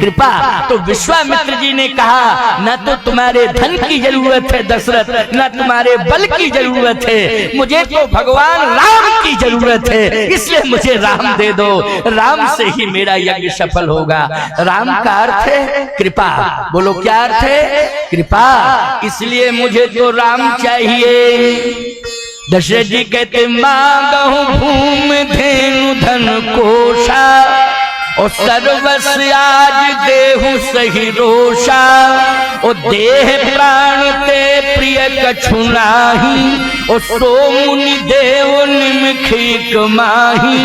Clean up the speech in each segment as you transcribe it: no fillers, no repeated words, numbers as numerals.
कृपा। तो विश्वामित्र जी ने कहा न तो तुम्हारे धन की जरूरत है दशरथ, न तुम्हारे बल की जरूरत है, मुझे तो भगवान राम की जरूरत है, इसलिए मुझे राम दे दो, राम से ही मेरा यज्ञ सफल होगा। राम का अर्थ है कृपा। बोलो क्या अर्थ है? कृपा। इसलिए मुझे तो राम चाहिए। दशरथ जी कहते मांगहु भूमि धेनु धन कोशा, और सर्वस्व आज देहु सही रोषा, और देह प्राण ते प्रिय कछु नाही, और सो मुनि देव निमखीक माही,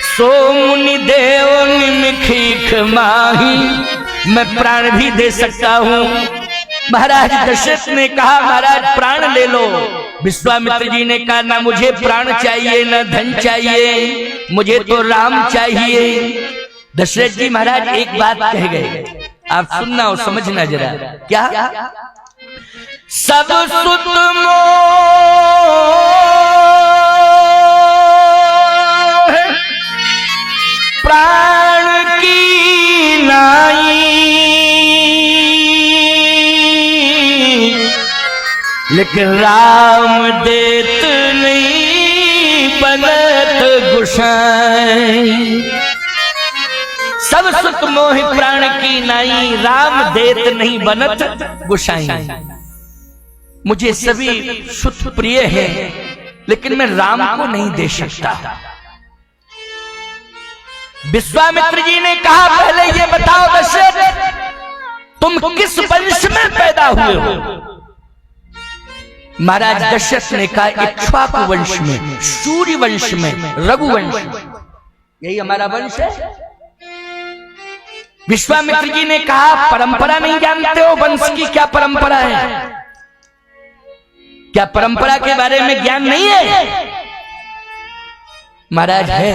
सो मुनि देव निमखीक माही। मैं प्राण भी दे सकता हूँ। महाराज दशरथ ने कहा महाराज प्राण ले लो। विश्वामित्र जी ने कहा ना मुझे प्राण चाहिए ना धन चाहिए, मुझे तो राम चाहिए। दशरथ जी महाराज एक बात कह गए, आप सुनना और समझना जरा। क्या? सब सुत मोह प्राण की नाई, लेकिन राम देत नहीं बनत गुसाई। सब सुत मोहि प्राण की नाई, राम देत नहीं बनत गुसाई। मुझे सभी सुत प्रिय है, लेकिन मैं राम को नहीं दे सकता। विश्वामित्र जी ने कहा पहले ये बताओ दशरथ, तुम किस वंश में पैदा हुए हो? महाराज दशरथ ने कहा इक्ष्वाकु वंश में, सूर्य वंश में, रघुवंश में, यही हमारा वंश है। विश्वामित्र जी ने कहा परंपरा नहीं जानते हो? वंश की क्या परंपरा है? क्या परंपरा के बारे में ज्ञान नहीं है? महाराज है।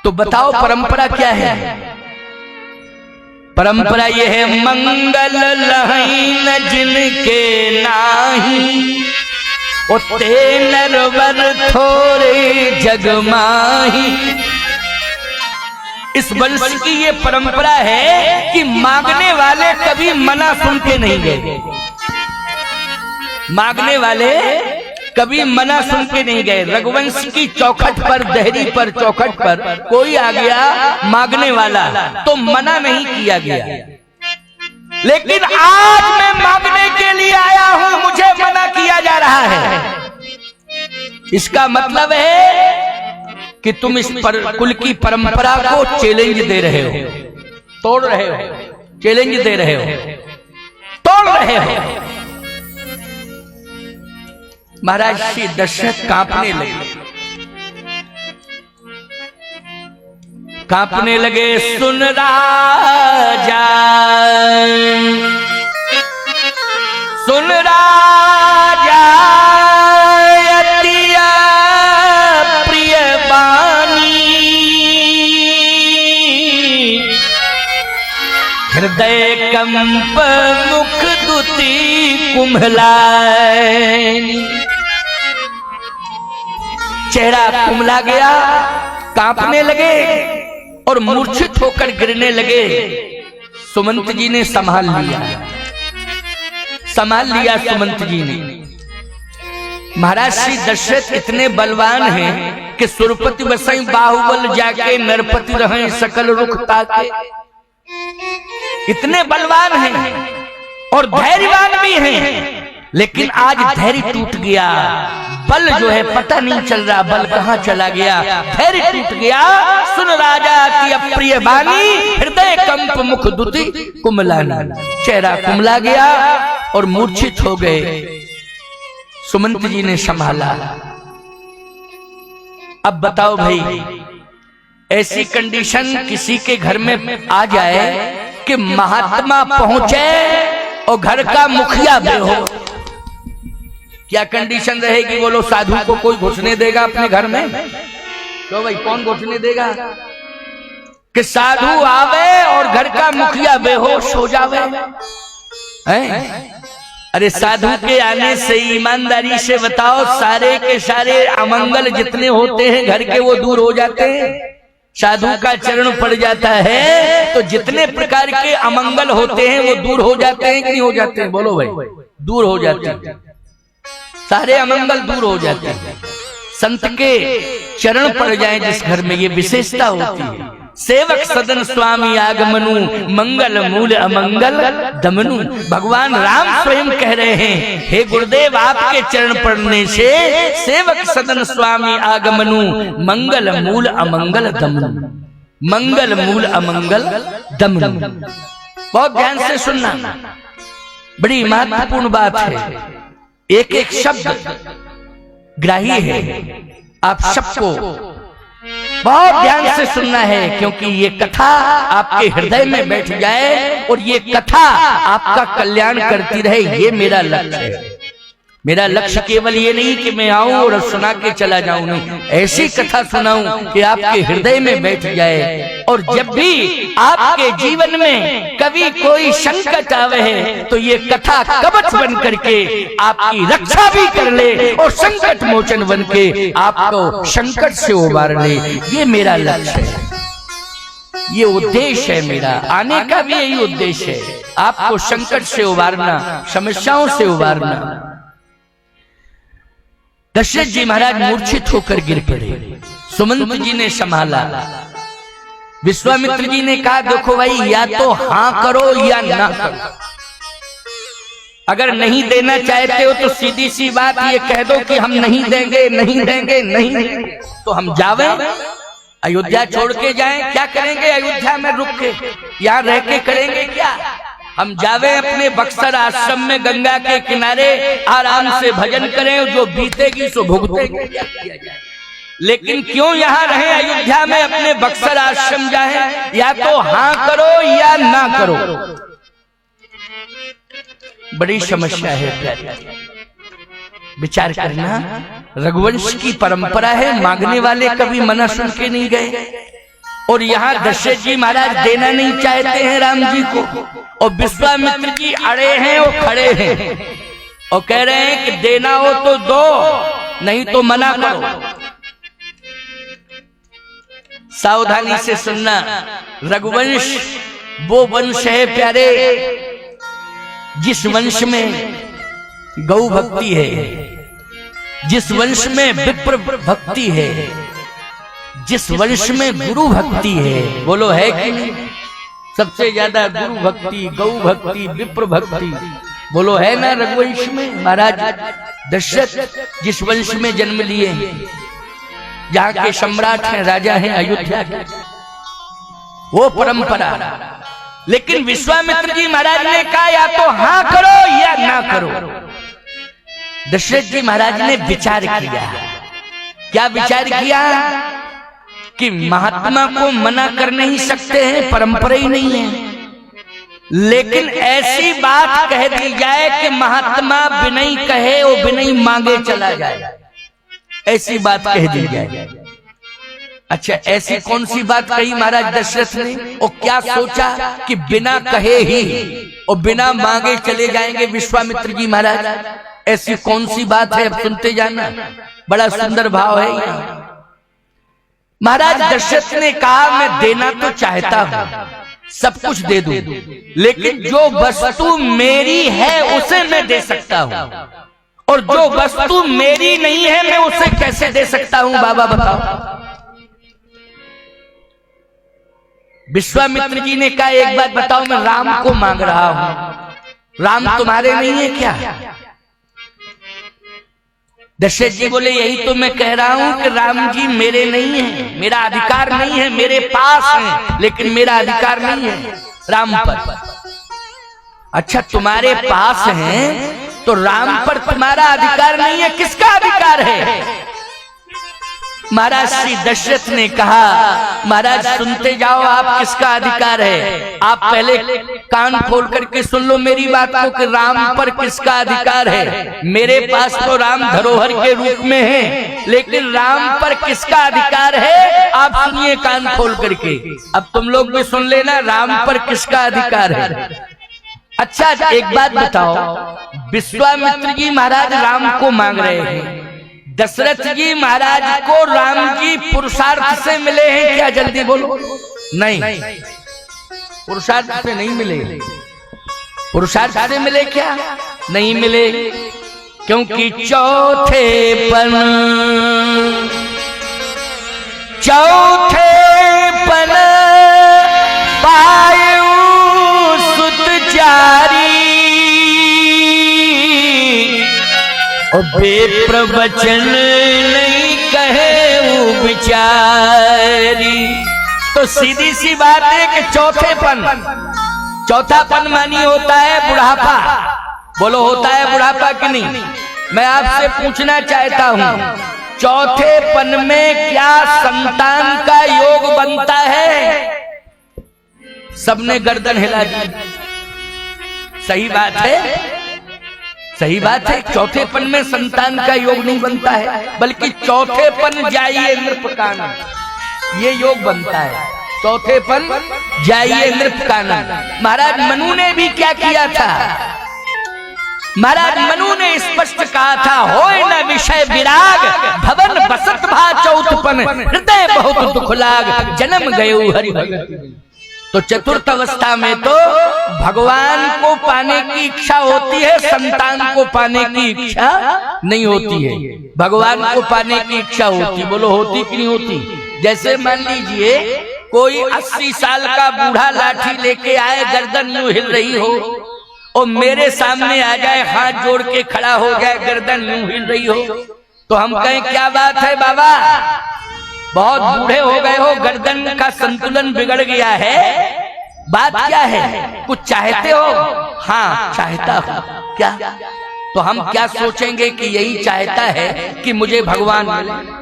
तो बताओ परंपरा क्या है? परंपरा यह है मंगल लहीन जिनके नाही, ओ ते नरवर थोड़े जगमाही। इस वंश की ये परंपरा है कि मांगने वाले कभी मना सुन के नहीं गए। मांगने वाले कभी मना सुन के नहीं गए। रघुवंश की चौखट पर, दहरी पर, चौखट पर कोई आ गया मांगने वाला तो मना नहीं किया गया। लेकिन आज मैं मांगने के लिए आया हूं, मुझे मना किया जा रहा है। इसका मतलब है कि तुम इस कुल की परंपरा को चैलेंज दे रहे हो, तोड़ रहे हो, चैलेंज दे रहे हो, तोड़ रहे हो। महाराज श्री दशरथ कांपने लगे, कांपने लगे। सुन राजा, सुन राजा अतिया प्रिय बानी, हृदय कंप मुख दुती कुम्हलाई। चेहरा कुमला गया, कांपने लगे और मूर्छित होकर गिरने लगे। सुमंत जी ने संभाल लिया, संभाल लिया सुमंत जी ने। महाराज श्री दशरथ इतने बलवान हैं कि सुरपति बसई बाहुबल जाके नरपति रहे सकल रुख ताके। इतने बलवान हैं और धैर्यवान भी हैं, लेकिन आज धैर्य टूट गया। बल जो है पता नहीं चल रहा, बल कहां चला गया, धैर्य टूट गया। सुन राजा की अप्रिय बानी, हृदय कंप मुख दुति कुमलाना। चेहरा कुमला गया और मूर्छित हो गए। सुमंत जी ने संभाला। अब बताओ भाई, ऐसी कंडीशन किसी के घर में आ जाए कि महात्मा पहुंचे और घर का मुखिया बेहो, क्या कंडीशन रहेगी? बोलो, साधु को कोई घुसने देगा अपने घर में? तो भाई कौन घुसने देगा? कि साधु आवे और घर का मुखिया बेहोश हो जावे। अरे साधु के आने से ईमानदारी से बताओ, सारे के सारे अमंगल जितने होते हैं घर के वो दूर हो जाते हैं। साधु का चरण पड़ जाता है तो जितने प्रकार के अमंगल होते हैं वो दूर हो जाते हैं कि नहीं हो जाते हैं? बोलो भाई, दूर हो जाते हैं, सारे अमंगल दूर हो जाते हैं। संत के चरण पड़ जाए जिस घर में, ये विशेषता होती है। सेवक सदन स्वामी आगमनु, मंगल मूल अमंगल दमनु। भगवान राम स्वयं कह रहे हैं, हे गुरुदेव आपके चरण पड़ने से सेवक सदन स्वामी आगमनु, मंगल मूल अमंगल दमनु। मंगल मूल अमंगल दमनु। बहुत ध्यान से सुनना, बड़ी महत्वपूर्ण बात है। एक एक शब्द ग्राही है, आप सबको बहुत ध्यान से सुनना है, क्योंकि ये कथा आपके हृदय में बैठ जाए और ये कथा आपका कल्याण करती रहे, ये मेरा लक्ष्य है। मेरा लक्ष्य केवल ये नहीं कि मैं आऊं और सुना के चला जाऊं, नहीं, ऐसी कथा सुनाऊं कि आपके हृदय में बैठ जाए। और जब भी आपके जीवन में कभी कोई संकट आवे है तो ये कथा कवच बन करके आपकी रक्षा भी कर ले और संकट मोचन बन के आपको संकट से उबार ले। ये मेरा लक्ष्य है, ये उद्देश्य है मेरा, आने का भी यही उद्देश्य है, आपको संकट से उबारना, समस्याओं से उबारना। दशरथ जी महाराज मूर्छित होकर गिर पड़े, सुमंत जी ने संभाला। विश्वामित्र जी ने कहा, देखो भाई, या तो हाँ करो या ना करो। अगर नहीं देना चाहते हो तो सीधी सी बात ये कह दो कि हम नहीं देंगे, नहीं देंगे, नहीं देंगे। तो हम जावे, अयोध्या छोड़ के जाएं, क्या करेंगे अयोध्या में रुक के, यहाँ रह के करेंगे क्या? हम जावे अपने बक्सर आश्रम में गंगा के किनारे आराम से भजन करें, जो बीतेगी सो भुगतेंगे। लेकिन क्यों यहाँ रहे अयोध्या में, अपने बक्सर आश्रम जाए? या तो हाँ करो या ना करो। बड़ी समस्या है, विचार करना। रघुवंश की परंपरा है, मांगने वाले कभी मना सुन के नहीं गए। और यहाँ दशरथ जी महाराज देना नहीं चाहते हैं राम जी को, और विश्वामित्र जी अड़े हैं और खड़े हैं और कह रहे हैं कि देना हो तो दो, नहीं तो मना करो। सावधानी से सुनना, रघुवंश वो वंश है प्यारे, जिस वंश में गौ भक्ति है, जिस वंश में विप्र भक्ति है, जिस वंश में गुरु भक्ति है। बोलो है कि नहीं? सबसे ज्यादा गुरु भक्ति, गौ भक्ति, विप्र भक्ति, बोलो है ना रघुवंश में। महाराज दशरथ जिस वंश में जन्म लिए हैं, जहाँ के सम्राट हैं, राजा हैं अयोध्या के, वो परंपरा। लेकिन विश्वामित्र जी महाराज ने कहा, या तो हाँ करो या ना करो। दशरथ जी महाराज ने विचार किया। क्या विचार किया? कि महात्मा को मना कर नहीं सकते हैं, परंपरा ही नहीं है। लेकिन ऐसी बात कह दी जाए कि महात्मा बिनई कहे और बिनई मांगे चला जाए, ऐसी बात कह दी जाए। अच्छा, ऐसी कौन सी बात कही महाराज दशरथ ने? और क्या सोचा कि बिना कहे ही और बिना मांगे चले जाएंगे विश्वामित्र जी महाराज? ऐसी कौन सी बात है, अब सुनते जाना, बड़ा सुंदर भाव है यहाँ। महाराज दशरथ ने कहा, मैं देना तो चाहता हूं, सब कुछ दे दूं, लेकिन जो वस्तु मेरी है उसे मैं दे सकता हूं, और जो वस्तु मेरी नहीं है मैं उसे कैसे दे सकता हूं? बाबा बताओ। विश्वामित्र जी ने कहा, एक बात बताओ, मैं राम को मांग रहा हूं, राम तुम्हारे नहीं है क्या? दशरथ जी बोले, यही तो मैं कह रहा हूं कि राम जी मेरे नहीं है, मेरा अधिकार नहीं है, मेरे पास है लेकिन मेरा अधिकार नहीं है राम पर। अच्छा, तुम्हारे पास है तो राम पर तुम्हारा अधिकार नहीं है, किसका अधिकार है? महाराज श्री दशरथ ने कहा, महाराज सुनते जाओ, आप किसका अधिकार है? आप पहले कान खोल करके सुन लो मेरी बात को कि राम पर किसका अधिकार है। मेरे पास तो राम धरोहर के रूप में है, लेकिन राम पर किसका अधिकार है? आप सुनिए कान खोल करके। अब तुम लोग भी सुन लेना, राम पर किसका अधिकार है। अच्छा, एक बात बताओ, विश्वामित्र जी महाराज राम को मांग रहे हैं, दशरथ जी महाराज को राम जी पुरुषार्थ से मिले हैं क्या? जल्दी बोलो। नहीं, पुरुषार्थ से नहीं मिले। पुरुषार्थ से मिले क्या? नहीं मिले, क्योंकि चौथेपन पायु सुत चारी, और बेप्रवचन नहीं कहे वो बिचारी। तो सीधी सी बात है कि चौथापन मानी होता है बुढ़ापा। बोलो होता है बुढ़ापा कि नहीं? मैं आपसे पूछना चाहता हूं, चौथेपन में क्या संतान का योग बनता है? सबने गर्दन हिला दी। सही बात है, सही बात है। चौथेपन में संतान का योग नहीं बनता है, बल्कि चौथेपन जाइए नृपकानन, ये योग बनता है। चौथेपन जाइए नृपकानन। महाराज मनु ने भी क्या किया था? महाराज मनु ने स्पष्ट कहा था, होय न विषय विराग, भवन बसत भा चौथपन, हृदय बहुत दुख लाग, जन्म गयो हरि भगत। तो चतुर्थ अवस्था में तो भगवान को पाने की इच्छा होती है, संतान को पाने की इच्छा नहीं होती है। भगवान को पाने की इच्छा होती, बोलो होती कि नहीं होती? जैसे मान लीजिए कोई 80 साल का बूढ़ा लाठी लेके आए, गर्दन यूं हिल रही हो, और मेरे सामने आ जाए, हाथ जोड़ के खड़ा हो जाए, गर्दन यूं हिल रही हो, तो हम कहें क्या बात है बाबा, बहुत बूढ़े हो गए हो, गर्दन का संतुलन बिगड़ गया है, बात क्या है? कुछ चाहते हो? हाँ चाहता हूं। क्या? तो हम क्या सोचेंगे कि यही चाहता है कि मुझे भगवान मिले।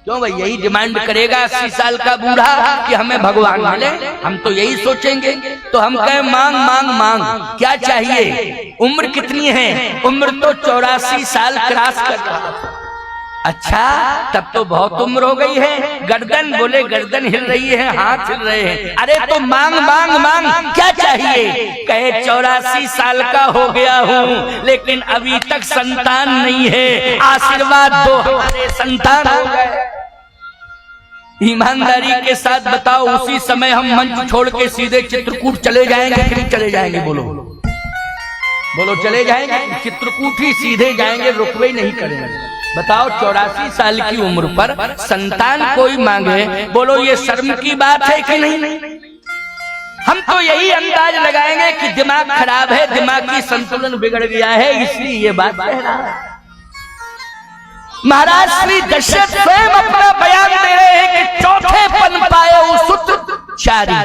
क्यों भाई? यही डिमांड करेगा 80 साल का बूढ़ा कि हमें भगवान मिले, हम तो यही सोचेंगे। तो हम कहें मांग मांग मांग, क्या चाहिए? उम्र कितनी है? उम्र तो 84 साल क्रॉस कर रहा है। अच्छा, तब तो बहुत उम्र हो गई है। गर्दन, बोले गर्दन हिल रही है, हाथ हिल रहे हैं। अरे तो मांग मांग मांग, क्या चाहिए? कहे 84 साल का हो गया हूँ, लेकिन अभी तक संतान नहीं है, आशीर्वाद दो, हमारे संतान हो गए। ईमानदारी के साथ बताओ, उसी समय हम मंच छोड़ के सीधे चित्रकूट चले जाएंगे कि नहीं चले जाएंगे? बोलो बोलो, चले जाएंगे? चित्रकूट ही सीधे जाएंगे, रुकवे नहीं करेंगे। बताओ, 84 साल की उम्र पर संतान कोई मांगे, बोलो ये शर्म की बात है कि नहीं? हम तो यही अंदाज लगाएंगे कि दिमाग खराब है, दिमागी संतुलन बिगड़ गया है, इसलिए ये बात कह रहा है। महाराज श्री दशरथ स्वयं अपना बयान दे रहे हैं कि चौथेपन पाए सुत चारी,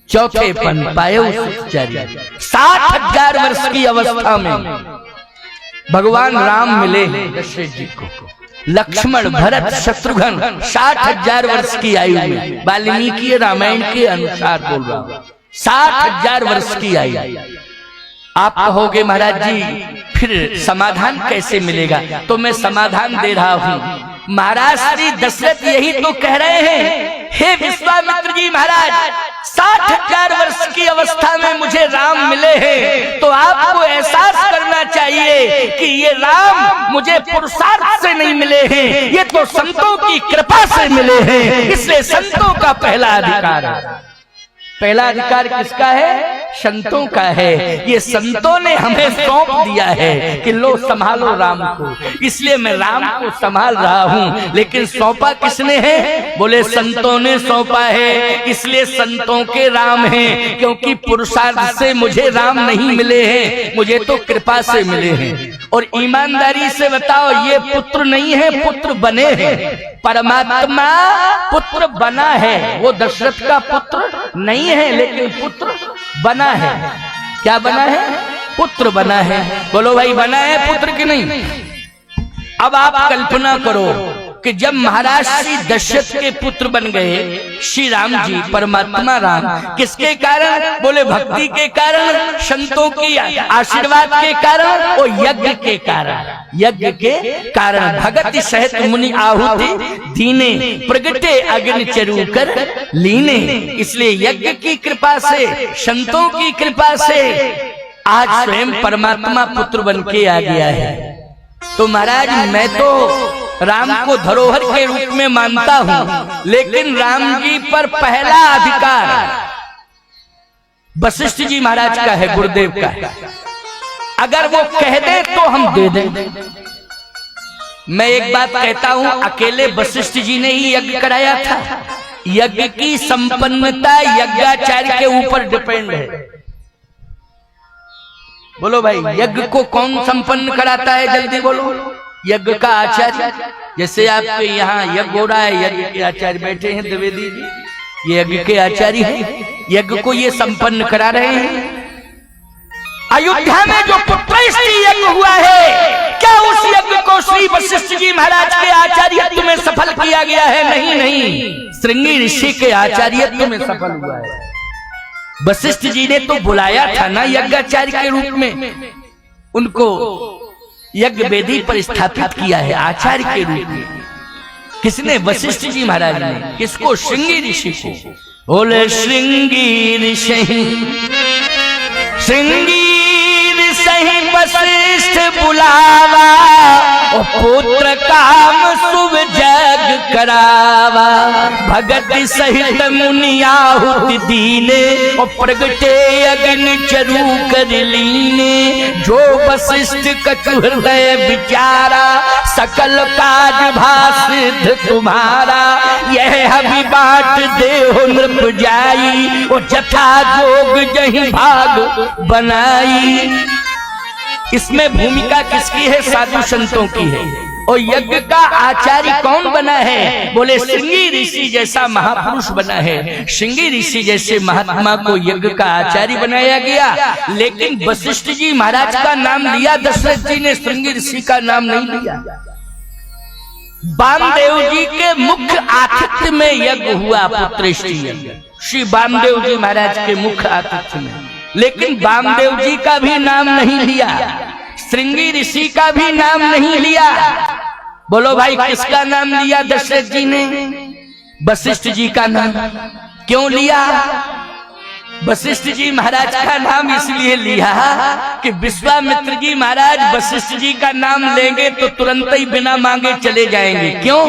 चौथेपन पाए सुत चारी। 60,000 वर्ष की अवस्था में भगवान राम मिले दशरथ जी को। लक्ष्मण, भरत, शत्रुघ्न 60,000 वर्ष की आयु में, वाल्मीकि रामायण के अनुसार बोल रहा हूं, 60,000 वर्ष की आयु। आप कहोगे महाराज जी फिर समाधान कैसे मिलेगा? तो मैं समाधान दे रहा हूं। महाराज श्री दशरथ यही तो कह रहे हैं, हे विश्वामित्र जी महाराज, 60,000 वर्ष की अवस्था में मुझे राम मिले हैं, तो आपको एहसास करना चाहिए कि ये राम मुझे पुरुषार्थ से नहीं मिले हैं, ये तो संतों की कृपा से मिले हैं। इसलिए संतों का पहला अधिकार है। पहला अधिकार किसका है? संतों का है। ये संतों ने हमें सौंप दिया है कि लो संभालो राम को, इसलिए मैं राम को संभाल रहा हूँ। लेकिन सौंपा किसने है? बोले संतों ने सौंपा है, इसलिए संतों के राम हैं, क्योंकि पुरुषार्थ से मुझे राम नहीं मिले हैं, मुझे तो कृपा से मिले हैं। और ईमानदारी से बताओ, ये पुत्र नहीं है, पुत्र बने हैं। परमात्मा पुत्र बना है, वो दशरथ का पुत्र नहीं है, लेकिन पुत्र बना है। क्या बना है? पुत्र बना है। बोलो भाई, बना है पुत्र कि नहीं? अब आप कल्पना करो कि जब महाराज श्री दशरथ के पुत्र बन गए श्री राम जी, परमात्मा राम, किसके कारण? बोले भक्ति के कारण, संतों की आशीर्वाद के कारण और यज्ञ के कारण। यज्ञ के कारण भगति सहित मुनि आहुति दीने, प्रगटे अग्नि चरु कर लीने। इसलिए यज्ञ की कृपा से, संतों की कृपा से आज स्वयं परमात्मा पुत्र बन के आ गया है। तो महाराज मैं तो राम को धरोहर के रूप में मानता हूं, लेकिन राम जी पर पहला अधिकार वशिष्ठ जी महाराज का है, गुरुदेव का है। अगर वो कह दे तो हम दे दें। मैं एक बात कहता हूं, अकेले वशिष्ठ जी ने ही यज्ञ कराया था। यज्ञ की संपन्नता यज्ञाचार्य के ऊपर डिपेंड है। बोलो भाई, यज्ञ को कौन संपन्न कराता है? जल्दी बोलो। यज्ञ का आचार्य। जैसे आपके यहाँ यज्ञ हो रहा है, यज्ञ के आचार्य बैठे हैं द्विवेदी जी, ये यज्ञ के आचार्य हैं। यज्ञ को ये संपन्न करा रहे हैं। अयोध्या में जो पुत्रष्टि यज्ञ हुआ है, क्या उस यज्ञ को श्री वशिष्ठ जी महाराज के आचार्यत्व में सफल किया गया है? नहीं नहीं, श्रृंगी ऋषि के आचार्यत्व में सफल हुआ है। वशिष्ठ जी ने तो बुलाया था ना यज्ञाचार्य के रूप में, उनको यज्ञ वेदी पर स्थापित किया है आचार्य के रूप में। किसने? वशिष्ठ जी महाराज ने। किसको? श्रृंगी ऋषि को। बोले श्रृंगी ऋषि, श्रृंगी ऋषि वशिष्ठ बुलावा, और पुत्र काम शुभ जग करावा। भगत सहित मुनियाहुति दीने, और प्रगटे अग्नि चरु कर लीने। जो वशिष्ठ कछु हृदय विचारा, सकल काज भासिद्ध तुम्हारा। यह अभी बाट देहो नृप जाई, और जथा जोग जहीं भाग बनाई। इसमें भूमिका किसकी है? साधु संतों की है। और यज्ञ का आचार्य कौन बना है? बोले श्रृंगी ऋषि जैसा महापुरुष बना है। श्रृंगी ऋषि जैसे महात्मा को यज्ञ का आचार्य बनाया गया। लेकिन वशिष्ठ जी महाराज का नाम लिया दशरथ जी ने, श्रृंगी ऋषि का नाम नहीं लिया। वामदेव जी के मुख्य आतिथ्य में यज्ञ हुआ, पुत्रष्टि यज्ञ, श्री वामदेव जी महाराज के मुख्य आतिथ्य में। लेकिन वामदेव जी का भी नाम नहीं लिया, श्रृंगी ऋषि का भी नाम नहीं लिया। बोलो भाई, किसका नाम लिया दशरथ जी ने? वशिष्ठ जी का नाम। क्यों लिया? वशिष्ठ जी महाराज का नाम इसलिए लिया कि विश्वामित्र जी महाराज वशिष्ठ जी का नाम लेंगे तो तुरंत ही बिना मांगे चले जाएंगे। क्यों?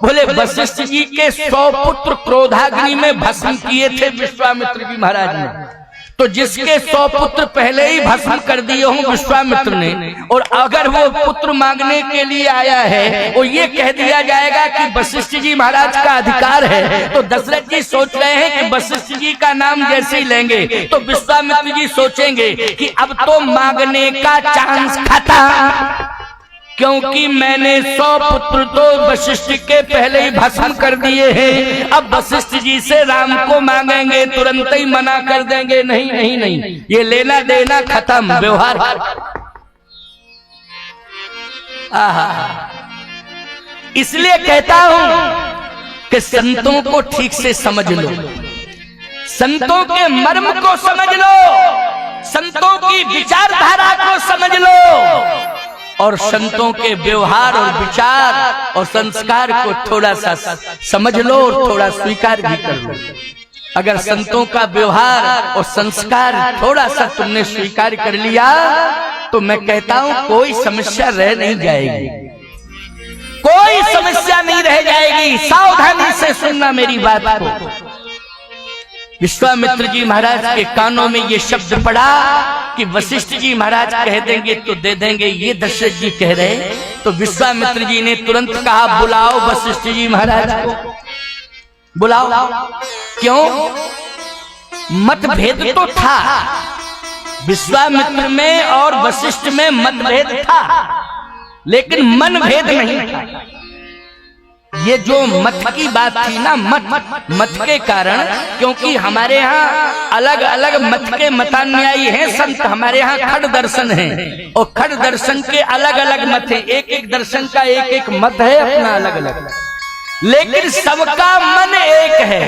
बोले वशिष्ठ जी के 100 पुत्र क्रोधाग्नि में भस्म किए थे विश्वामित्र जी महाराज ने। तो जिसके 100 पुत्र पहले ही भस्म कर दिए हों विश्वामित्र ने, और अगर वो पुत्र मांगने के लिए आया है और ये कह दिया जाएगा कि वशिष्ठ जी महाराज का अधिकार है, तो दशरथ जी सोच रहे हैं कि वशिष्ठ जी का नाम जैसे ही लेंगे तो विश्वामित्र जी सोचेंगे कि अब तो मांगने का चांस खत्म, क्योंकि मैंने 100 पुत्र तो वशिष्ठ के पहले ही भस्म कर दिए हैं। अब वशिष्ठ जी से राम को मांगेंगे तुरंत ही मना कर देंगे, नहीं नहीं नहीं, ये लेना देना खत्म, व्यवहार। इसलिए कहता हूं कि संतों को ठीक से समझ लो, संतों के मर्म को समझ लो, संतों की विचारधारा को समझ लो, और संतों के व्यवहार और विचार और संस्कार को थोड़ा सा समझ लो और थोड़ा स्वीकार भी कर लो। अगर संतों का व्यवहार और संस्कार थोड़ा सा तुमने स्वीकार कर लिया तो मैं कहता हूं कोई समस्या रह नहीं जाएगी, कोई समस्या नहीं रह जाएगी। सावधानी से सुनना मेरी बात को। विश्वामित्र जी महाराज के कानों में ये शब्द पड़ा कि वशिष्ठ जी महाराज कह देंगे तो दे देंगे, ये दशरथ जी कह रहे। तो विश्वामित्र जी ने तुरंत कहा, बुलाओ वशिष्ठ जी महाराज को, बुलाओ। क्यों? मतभेद तो था, विश्वामित्र में और वशिष्ठ में मतभेद था, लेकिन मनभेद नहीं था। ये जो मत की बात थी ना, मत के कारण, क्योंकि हमारे यहाँ अलग अलग मत के मतान्यायी हैं संत, हमारे यहाँ खड़ दर्शन है और खड़ दर्शन के अलग अलग मत है, एक एक दर्शन का एक एक मत है अपना अलग अलग, लेकिन सबका मन एक है।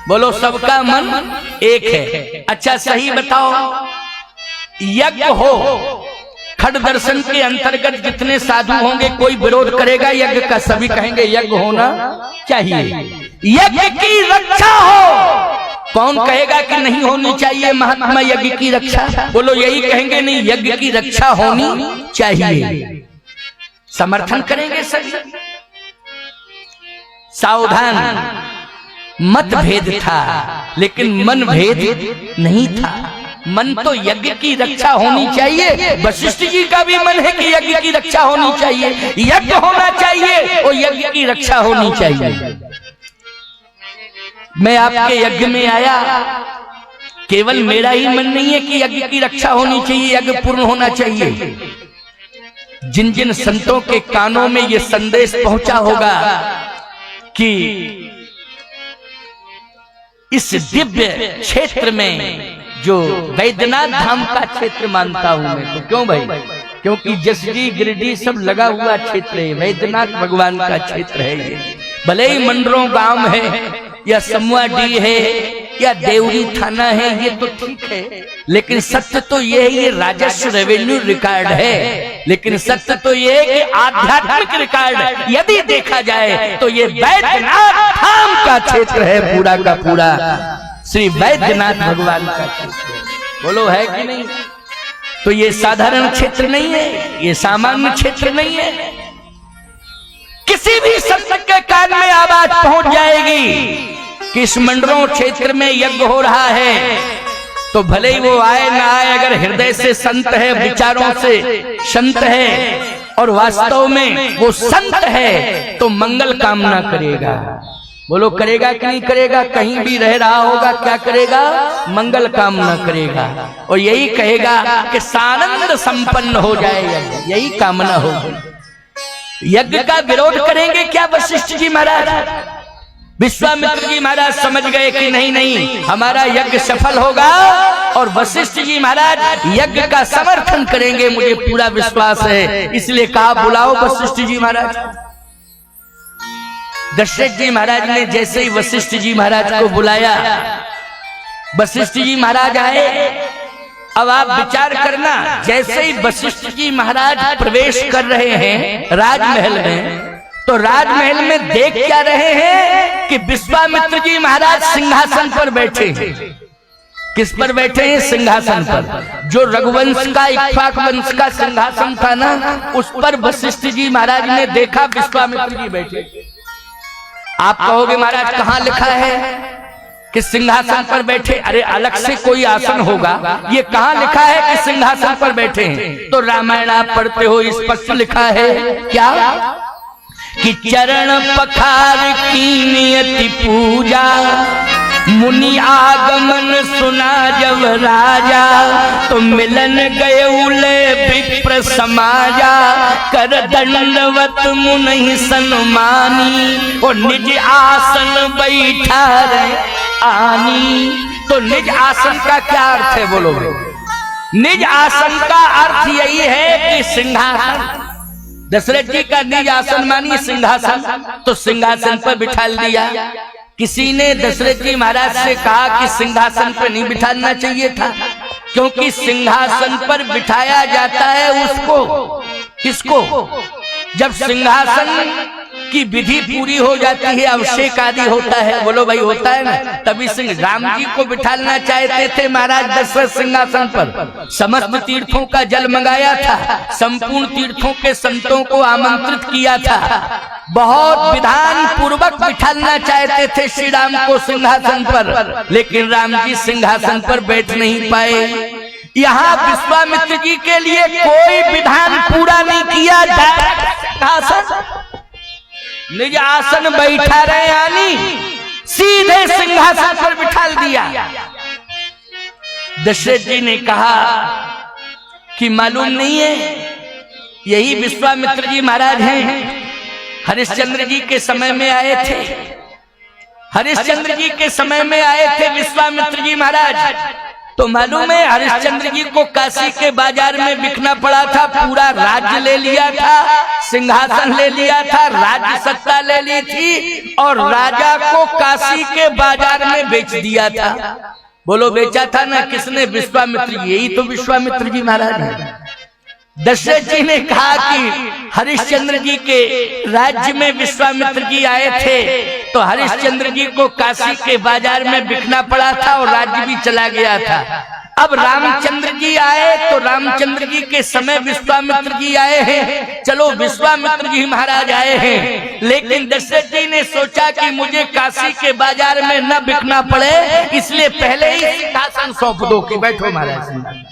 बोलो, सबका मन एक है। अच्छा सही बताओ, यज्ञ हो, खड़ दर्शन के अंतर्गत जितने साधु होंगे कोई विरोध करेगा यज्ञ का? सभी कहेंगे यज्ञ होना चाहिए, यज्ञ की रक्षा हो। कौन कहेगा कि नहीं होनी चाहिए महात्मा यज्ञ की रक्षा? बोलो, यही कहेंगे नहीं, यज्ञ की रक्षा होनी चाहिए, समर्थन करेंगे सभी। सावधान, मतभेद था, लेकिन मन भेद नहीं था। मन तो यज्ञ की रक्षा होनी चाहिए। वशिष्ठ जी का भी मन है कि यज्ञ की रक्षा होनी चाहिए, यज्ञ होना चाहिए और यज्ञ की रक्षा होनी चाहिए। मैं आपके यज्ञ में आया, केवल मेरा ही मन नहीं है कि यज्ञ की रक्षा होनी चाहिए, यज्ञ पूर्ण होना चाहिए। जिन जिन संतों के कानों में यह संदेश पहुंचा होगा कि इस दिव्य क्षेत्र में, जो वैद्यनाथ धाम का क्षेत्र मानता हूं मैं, तो क्यों भाई, क्योंकि जसजी गिरिडीह सब लगा हुआ क्षेत्र है, वैद्यनाथ भगवान का क्षेत्र है ये। भले ही मंडरों गांव है या समूहडीह है या देवरी थाना है, ये तो ठीक है, लेकिन सत्य तो ये है, ये राजस्व रेवेन्यू रिकॉर्ड है। लेकिन सत्य तो ये है कि आध्यात्मिक रिकॉर्ड यदि देखा जाए तो ये वैद्यनाथ धाम का क्षेत्र है, पूरा का पूरा श्री वैद्यनाथ भगवान का क्षेत्र। बोलो है कि नहीं? तो ये साधारण क्षेत्र नहीं है, ये सामान्य क्षेत्र नहीं है। किसी भी सत्य के कान में आवाज पहुंच जाएगी कि इस मंडरों क्षेत्र में यज्ञ हो रहा है, तो भले ही वो आए ना आए, अगर हृदय से संत है, विचारों से संत है और वास्तव में वो संत है, तो मंगल कामना करेगा। बोलो करेगा कि नहीं करेगा? कहीं भी रह रहा होगा क्या करेगा? मंगल कामना करेगा और यही कहेगा कि सानंद संपन्न हो जाए यज्ञ, यही कामना होगी। यज्ञ का विरोध करेंगे क्या वशिष्ठ जी महाराज? विश्वामित्र जी महाराज समझ गए कि नहीं नहीं, हमारा यज्ञ सफल होगा, और वशिष्ठ जी महाराज यज्ञ का समर्थन करेंगे, मुझे पूरा विश्वास है। इसलिए कहा बुलाओ वशिष्ठ जी महाराज। दशरथ जी महाराज ने जैसे ही वशिष्ठ जी महाराज को बुलाया, वशिष्ठ जी महाराज आए। अब आप विचार करना, जैसे ही वशिष्ठ जी महाराज प्रवेश कर रहे हैं राजमहल में, तो राजमहल में देख क्या रहे हैं कि विश्वामित्र जी महाराज सिंहासन पर बैठे हैं। किस पर बैठे हैं? सिंहासन पर। जो रघुवंश का, इक्ष्वाक वंश का सिंहासन था ना, उस पर वशिष्ठ जी महाराज ने देखा विश्वामित्र जी बैठे। आप कहोगे महाराज कहाँ लिखा है कि सिंहासन पर बैठे? अरे अलग से कोई आसन होगा, ये कहाँ लिखा है कि सिंहासन पर बैठे हैं? तो रामायण आप पढ़ते हो, स्पष्ट लिखा है क्या कि चरण पखार की नियति पूजा, मुनि आगमन सुना जब राजा, तो मिलन गए उले विप्र समाजा, कर दंडवत मुनि सन्मानी, और निज आसन बैठा रे आनी। तो निज आसन का क्या अर्थ है? बोलो। निज आसन का अर्थ यही है कि सिंहासन, दशरथ जी का निज आसन मानी सिंहासन, तो सिंहासन पर बिठा दिया। किसी ने दशरथ जी महाराज से कहा कि सिंहासन पर नहीं बिठाना चाहिए था, क्योंकि सिंहासन पर बिठाया जाता है उसको, किसको? जब सिंहासन की विधि पूरी हो जाती है, अभिषेक आदि होता है, बोलो भाई होता है ना, तभी राम जी को बिठाना चाहते थे महाराज दशरथ सिंहासन पर। समस्त तीर्थों का जल मंगाया था, संपूर्ण तीर्थों के संतों को आमंत्रित किया था, बहुत विधान पूर्वक बिठाना चाहते थे श्री राम को सिंहासन पर, लेकिन राम जी सिंहासन पर बैठ नहीं पाए। यहाँ विश्वामित्र जी के लिए कोई विधान पूरा नहीं किया जाए, सिंहासन निज आसन बैठा रहे, यानी सीधे सिंहासन पर बिठा दिया। दशरथ जी ने कहा कि मालूम नहीं है, यही विश्वामित्र जी महाराज हैं, हरिश्चंद्र जी के समय में आए थे, हरिश्चंद्र जी के समय में आए थे विश्वामित्र जी महाराज। तो मालूम है हरिश्चंद्र जी को काशी के बाजार में बिकना पड़ा था, पूरा राज्य ले लिया था, सिंहासन ले लिया था, राज्य सत्ता ले ली थी, और राजा को काशी के बाजार में बेच दिया था। बोलो बेचा था ना किसने? विश्वामित्र जी। यही तो विश्वामित्र जी महाराज है। दशरथ जी ने कहा कि हरिश्चंद्र जी के राज्य में विश्वामित्र जी आए थे, तो हरिश्चंद्र जी को काशी के बाजार में बिकना पड़ा था और राज्य भी चला गया था। अब रामचंद्र जी आए तो रामचंद्र जी के समय विश्वामित्र जी आए हैं। चलो विश्वामित्र जी महाराज आए हैं, लेकिन दशरथ जी ने सोचा कि मुझे काशी के बाजार में न बिकना पड़े, इसलिए पहले ही सिंहासन सौंप दो कि बैठो महाराज,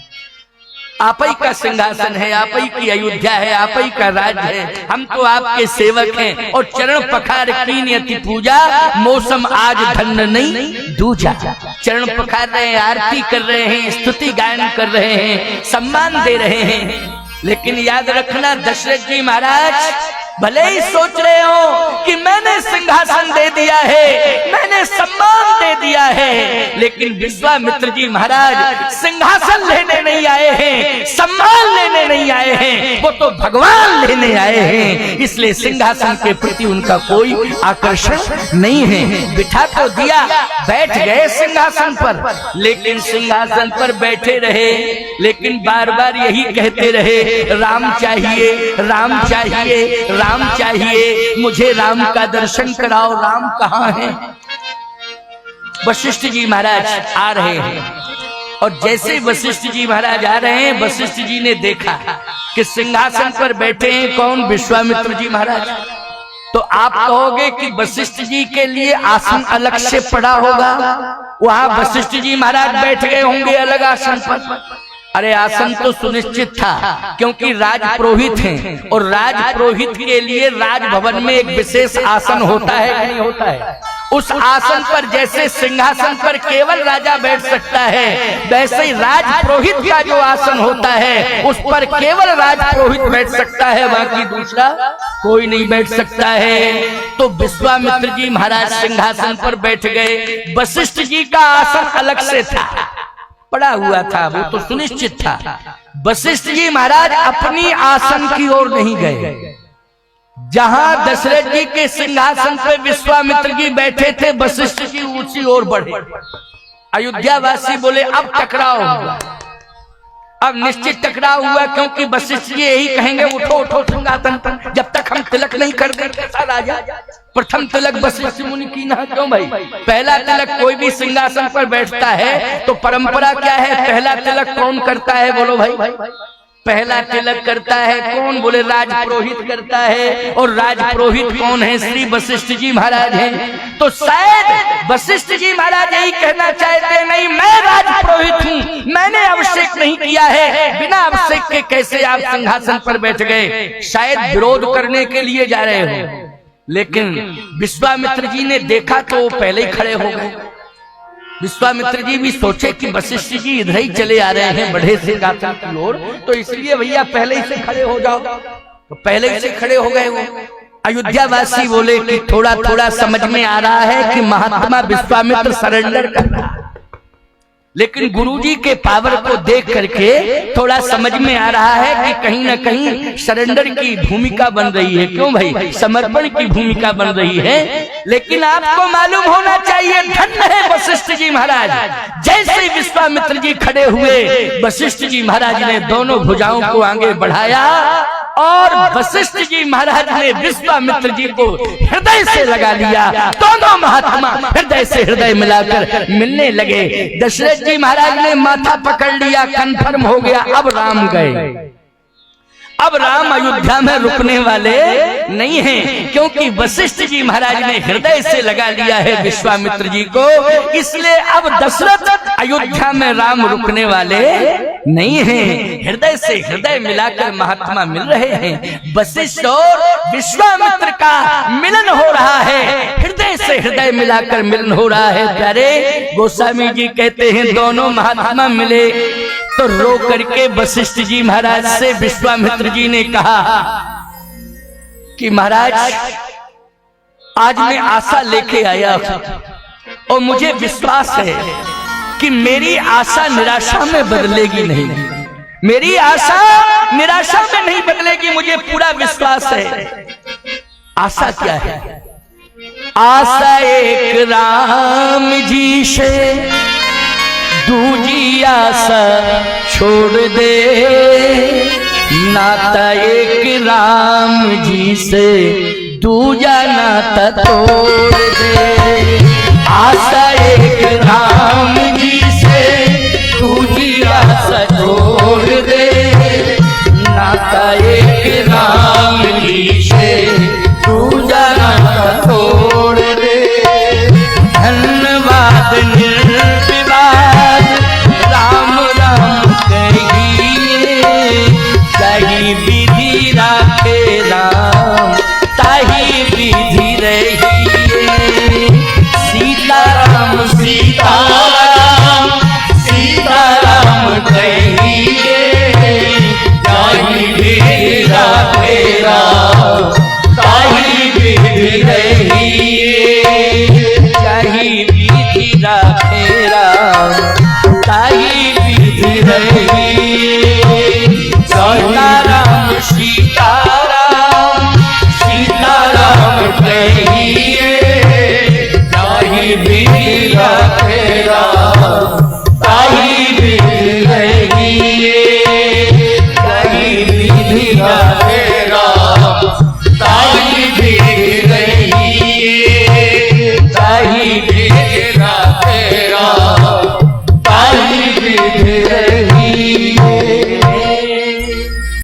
आप ही का सिंहासन है, आप ही की अयोध्या है, आप ही का राज है, हम तो आपके सेवक हैं। और चरण पखार कीन यति पूजा, मौसम आज धन्य नहीं दूजा। चरण पखार रहे हैं, आरती कर रहे हैं, स्तुति गायन कर रहे हैं, सम्मान दे रहे हैं। लेकिन याद रखना दशरथ जी महाराज भले ही सोच रहे हो कि मैंने सिंहासन दे दिया है, मैंने सम्मान दे दिया है, लेकिन विश्वामित्र जी महाराज सिंहासन लेने नहीं आए हैं, सम्मान लेने नहीं आए हैं, वो तो भगवान लेने आए हैं। इसलिए सिंहासन के प्रति उनका कोई आकर्षण नहीं है। बिठा तो दिया, बैठ गए सिंहासन पर, लेकिन सिंहासन पर बैठे रहे, लेकिन बार बार यही कहते रहे, राम चाहिए, राम चाहिए, राम चाहिए, मुझे राम का दर्शन कराओ, राम कहाँ है। वशिष्ठ जी महाराज आ रहे हैं, और जैसे वशिष्ठ जी महाराज आ रहे हैं, वशिष्ठ जी ने देखा कि सिंहासन पर बैठे हैं कौन, विश्वामित्र जी महाराज। तो आप कहोगे कि वशिष्ठ जी के लिए आसन अलग से पड़ा होगा, वहां वशिष्ठ जी महाराज बैठ गए होंगे अलग आसन पर। अरे आसन तो सुनिश्चित था, क्योंकि राज पुरोहित हैं, और राज पुरोहित के लिए राजभवन में एक विशेष आसन होता है कि नहीं होता है। उस आसन पर जैसे सिंहासन पर केवल राजा बैठ सकता है, वैसे ही राज पुरोहित का जो आसन होता है उस पर केवल राज पुरोहित बैठ सकता है, बाकी दूसरा कोई नहीं बैठ सकता है। तो विश्वामित्र जी महाराज सिंहासन पर बैठ गए, वशिष्ठ जी का आसन अलग से था, पड़ा हुआ था, वो तो सुनिश्चित था। वशिष्ठ जी महाराज अपनी आसन की ओर नहीं गए, जहां दशरथ जी के सिंहासन पे विश्वामित्र जी बैठे थे, वशिष्ठ जी उसी ओर बढ़े। अयोध्या वासी बोले अब टकराव हुआ, अब निश्चित टकराव हुआ, क्योंकि वशिष्ठ जी यही कहेंगे उठो उठो सिंहासन पर, जब तक हम तिलक नहीं कर दें कैसा राजा। प्रथम तिलक वशिष्ठ मुनि की ना, क्यों भाई, पहला तिलक कोई भी सिंहासन पर बैठता है तो परंपरा क्या है, पहला तिलक कौन करता है, बोलो भाई। पहला तिलक करता है कौन, बोले राज पुरोहित करता है, और राज पुरोहित कौन है, श्री वशिष्ठ जी महाराज हैं। तो शायद वशिष्ठ जी महाराज यही कहना चाहते, नहीं मैं राज पुरोहित हूँ, मैंने अभिषेक नहीं किया है, बिना अभिषेक के कैसे आप सिंहासन पर बैठ गए, शायद विरोध करने के लिए जा रहे हो। लेकिन विश्वामित्र जी ने देखा तो वो पहले ही खड़े हो गए। विश्वामित्र जी भी सोचे कि वशिष्ठ जी इधर ही चले आ रहे हैं बढ़े सिंहासन की ओर, तो इसलिए भैया पहले ही से खड़े हो जाओ, तो पहले ही से खड़े हो गए। वो अयोध्या वासी बोले कि थोड़ा थोड़ा समझ में आ रहा है कि महात्मा विश्वामित्र सरेंडर कर रहा है, लेकिन गुरुजी के पावर को देख करके थोड़ा समझ में आ रहा है कि कहीं ना कहीं सरेंडर की भूमिका बन रही है। क्यों भाई, समर्पण की भूमिका बन रही है। लेकिन आपको मालूम होना चाहिए, धन्य है वशिष्ठ जी महाराज। जैसे विश्वामित्र जी खड़े हुए, वशिष्ठ जी महाराज ने दोनों भुजाओं को आगे बढ़ाया, और वशिष्ठ जी महाराज ने विश्वामित्र जी को हृदय से लगा लिया। दोनों महात्मा हृदय से हृदय मिलाकर मिलने लगे। दशरथ जी महाराज ने माथा पकड़ लिया, कन्फर्म हो गया अब राम गए। अब राम अयोध्या में रुकने वाले नहीं हैं, क्योंकि वशिष्ठ जी महाराज ने हृदय से लगा लिया है विश्वामित्र जी को, इसलिए अब दशरथ अयोध्या में राम रुकने वाले नहीं हैं। हृदय से हृदय मिलाकर महात्मा मिल रहे हैं। वशिष्ठ और विश्वामित्र का मिलन हो रहा है, हृदय से हृदय मिलाकर मिलन हो रहा है। प्यारे गोस्वामी जी कहते हैं, दोनों महात्मा मिले तो रो करके वशिष्ठ जी महाराज से विश्वामित्र जी ने कहा कि महाराज आज मैं आशा लेके आया और मुझे विश्वास है कि मेरी आशा निराशा में बदलेगी नहीं, मेरी आशा निराशा में नहीं बदलेगी, मुझे पूरा विश्वास है। आशा क्या है? आशा एक राम जी से दूजी आशा छोड़ दे, नाता एक राम जी से दूजा नाता तोड़ दे। आशा एक राम जी से दूजी रही। सीताराम सीताराम सीताराम कहिए, ताही विधि तेरा ताही विधि रहिए, ताही विधि तेरा ताही विधि रहिए, ताही विधि तेरा ताही विधि रहिए।